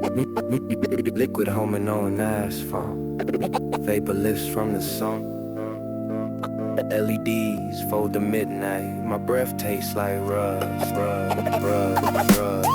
Liquid homing on asphalt. Vapor lifts from the sun. LEDs fold to midnight. My breath tastes like rust, rust, rust, rust.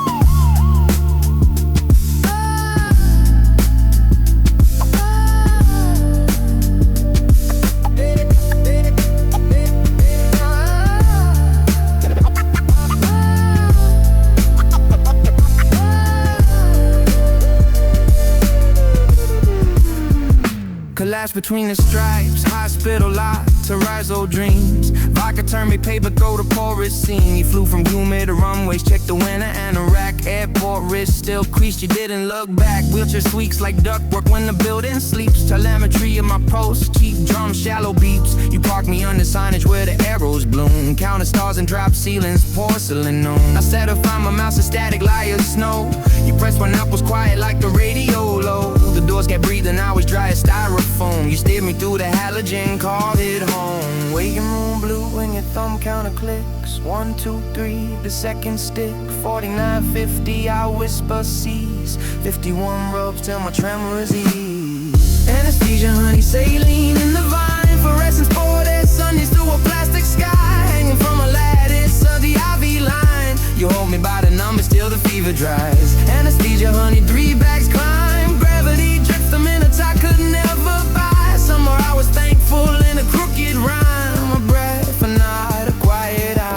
Collapse between the stripes, hospital lot to rise old dreams. Vodka turned me paper, go to porous scene. You flew from humid to runways, checked the winter and Iraq. Airport wrist still creased, you didn't look back. Wheelchair squeaks like ductwork when the building sleeps. Telemetry of my post, cheap drums, shallow beeps. You parked me under signage where the arrows bloom. Counted stars and drop ceilings, porcelain on. I said if I'm a mouse, a static liar snow. You pressed when up was quiet like the radio low. The doors kept breathing, I was dry as styrofoam. You steered me through the halogen, called it home. Waiting room blue when your thumb counter clicks. 1, 2, 3, the second stick. 49, 50, I whisper C's. 51 rubs till my tremors ease. Anesthesia, honey, saline in the vine. Fluorescence poured as Sundays through a plastic sky. Hanging from a lattice of the IV line. You hold me by the numbers till the fever dries. Anesthesia, honey, 3 bags climb. Gravity drips the minutes I could never buy. Somewhere I was thankful in a crooked rhyme. A breath, a night, a quiet eye.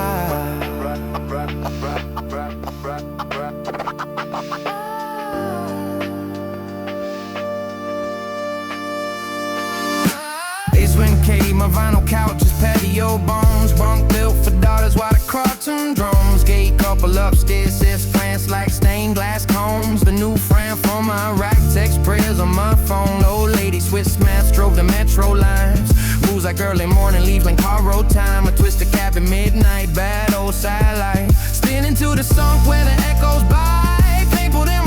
Swing cave, my vinyl couches, patio bones. Bunk built for daughters while the cartoon drones. Gate couple upstairs, sis plants like stained glass cones. The new friend for my rack, text prayers on my phone. Old lady, Swiss mask, drove the metro lines. Moves like early morning leaves when car road time. A twisted cap at midnight, bad old sidelight. Spinning to the sunk where the echoes by. Painful in